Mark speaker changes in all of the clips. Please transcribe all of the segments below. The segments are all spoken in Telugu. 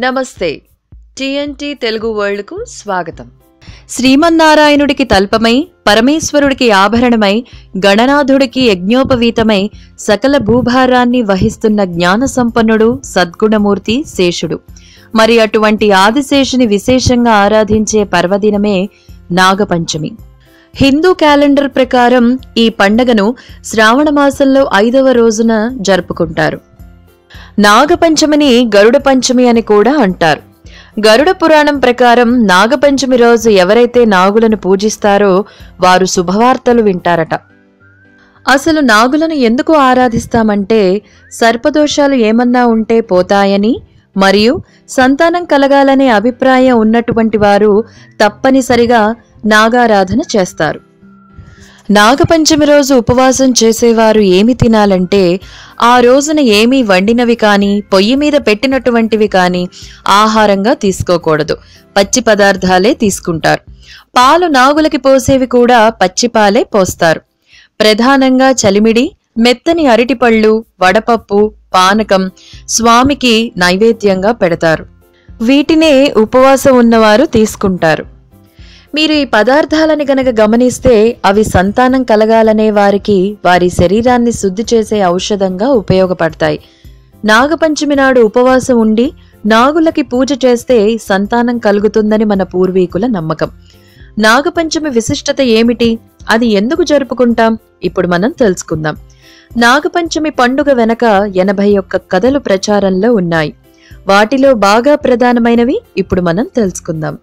Speaker 1: నమస్తే టీఎన్టీ తెలుగు వరల్డ్ కు స్వాగతం. శ్రీమన్నారాయణుడికి తల్పమై పరమేశ్వరుడికి ఆభరణమై గణనాథుడికి యజ్ఞోపవీతమై సకల భూభారాన్ని వహిస్తున్న జ్ఞాన సంపన్నుడు సద్గుణమూర్తి శేషుడు. మరి అటువంటి ఆదిశేషుని విశేషంగా ఆరాధించే పర్వదినమే నాగపంచమి. హిందూ క్యాలెండర్ ప్రకారం ఈ పండగను శ్రావణ మాసంలో 5వ రోజున జరుపుకుంటారు. నాగపంచమిని గరుడ పంచమి అని కూడా అంటారు. గరుడ పురాణం ప్రకారం నాగపంచమి రోజు ఎవరైతే నాగులను పూజిస్తారో వారు శుభవార్తలు వింటారట. అసలు నాగులను ఎందుకు ఆరాధిస్తామంటే సర్పదోషాలు ఏమన్నా ఉంటే పోతాయని, మరియు సంతానం కలగాలనే అభిప్రాయం ఉన్నటువంటి వారు తప్పనిసరిగా నాగారాధన చేస్తారు. నాగపంచమి రోజు ఉపవాసం చేసేవారు ఏమి తినాలంటే, ఆ రోజున ఏమీ వండినవి కాని పొయ్యి మీద పెట్టినటువంటివి కాని ఆహారంగా తీసుకోకూడదు. పచ్చి పదార్థాలే తీసుకుంటారు. పాలు నాగులకి పోసేవి కూడా పచ్చిపాలే పోస్తారు. ప్రధానంగా చలిమిడి, మెత్తని అరటిపళ్ళు, వడపప్పు, పానకం స్వామికి నైవేద్యంగా పెడతారు. వీటినే ఉపవాసం ఉన్నవారు తీసుకుంటారు. మీరు ఈ పదార్థాలని గనక గమనిస్తే అవి సంతానం కలగాలనే వారికి వారి శరీరాన్ని శుద్ధి చేసే ఔషధంగా ఉపయోగపడతాయి. నాగపంచమి నాడు ఉపవాసం ఉండి నాగులకి పూజ చేస్తే సంతానం కలుగుతుందని మన పూర్వీకుల నమ్మకం. నాగపంచమి విశిష్టత ఏమిటి, అది ఎందుకు జరుపుకుంటాం, ఇప్పుడు మనం తెలుసుకుందాం. నాగపంచమి పండుగ వెనక 81 కథలు ప్రచారంలో ఉన్నాయి. వాటిలో బాగా ప్రధానమైనవి ఇప్పుడు మనం తెలుసుకుందాం.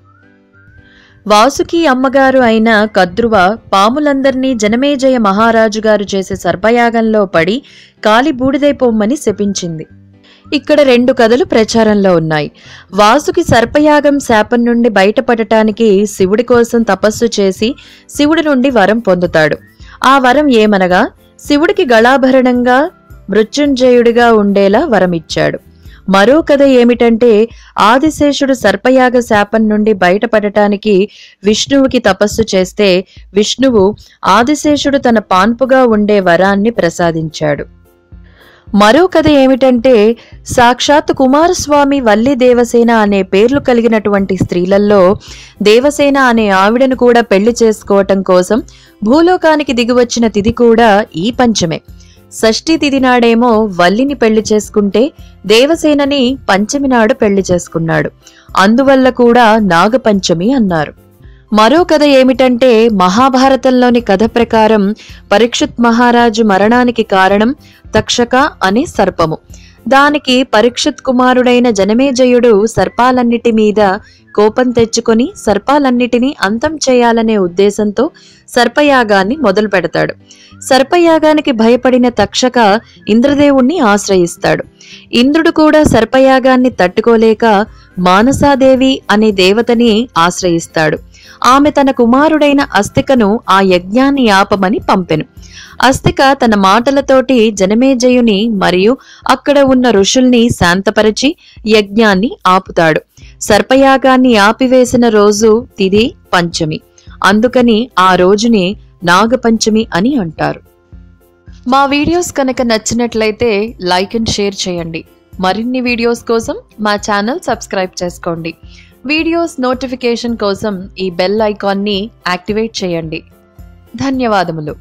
Speaker 1: వాసుకి అమ్మగారు అయిన కద్రువ పాములందర్నీ జనమేజయ మహారాజు గారు చేసే సర్పయాగంలో పడి కాలి బూడిదైపోమ్మని శపించింది. ఇక్కడ 2 కథలు ప్రచారంలో ఉన్నాయి. వాసుకి సర్పయాగం శాపం నుండి బయటపడటానికి శివుడి కోసం తపస్సు చేసి శివుడి నుండి వరం పొందుతాడు. ఆ వరం ఏమనగా శివుడికి గళాభరణంగా మృత్యుంజయుడిగా ఉండేలా వరమిచ్చాడు. మరో కథ ఏమిటంటే, ఆదిశేషుడు సర్పయాగ శాపం నుండి బయటపడటానికి విష్ణువుకి తపస్సు చేస్తే విష్ణువు ఆదిశేషుడు తన పాన్పుగా ఉండే వరాన్ని ప్రసాదించాడు. మరో కథ ఏమిటంటే, సాక్షాత్ కుమారస్వామి, వల్లి దేవసేన అనే పేర్లు కలిగినటువంటి స్త్రీలలో దేవసేన అనే ఆవిడను కూడా పెళ్లి చేసుకోవటం కోసం భూలోకానికి దిగివచ్చిన తిథి కూడా ఈ పంచమే. షష్ఠి తిథి నాడేమో వల్లిని పెళ్లి చేసుకుంటే దేవసేనని పంచమి నాడు పెళ్లి చేసుకున్నాడు. అందువల్ల కూడా నాగపంచమి అన్నారు. మరో కథ ఏమిటంటే, మహాభారతంలోని కథ ప్రకారం పరీక్షిత్ మహారాజు మరణానికి కారణం తక్షక అనే సర్పము. దానికి పరీక్షిత్ కుమారుడైన జనమేజయుడు సర్పాలన్నిటి మీద కోపం తెచ్చుకొని సర్పాలన్నిటినీ అంతం చేయాలనే ఉద్దేశంతో సర్పయాగాన్ని మొదలు పెడతాడు. సర్పయాగానికి భయపడిన తక్షక ఇంద్రదేవుణ్ణి ఆశ్రయిస్తాడు. ఇంద్రుడు కూడా సర్పయాగాన్ని తట్టుకోలేక మానసాదేవి అనే దేవతని ఆశ్రయిస్తాడు. ఆమె తన కుమారుడైన అస్తికను ఆ యజ్ఞాన్ని ఆపమని పంపెను. అస్తిక తన మాటలతోటి జనమేజయుని మరియు అక్కడ ఉన్న ఋషుల్ని శాంతపరిచి యజ్ఞాన్ని ఆపుతాడు. సర్పయాగాన్ని ఆపివేసిన రోజు తిథి పంచమి. అందుకని ఆ రోజుని నాగపంచమి అని అంటారు. మా వీడియోస్ కనుక నచ్చినట్లయితే లైక్ అండ్ షేర్ చేయండి. మరిన్ని వీడియోస్ కోసం మా ఛానల్ సబ్స్క్రైబ్ చేసుకోండి. వీడియోస్ నోటిఫికేషన్ కోసం ఈ బెల్ ఐకాన్ని యాక్టివేట్ చేయండి. ధన్యవాదములు.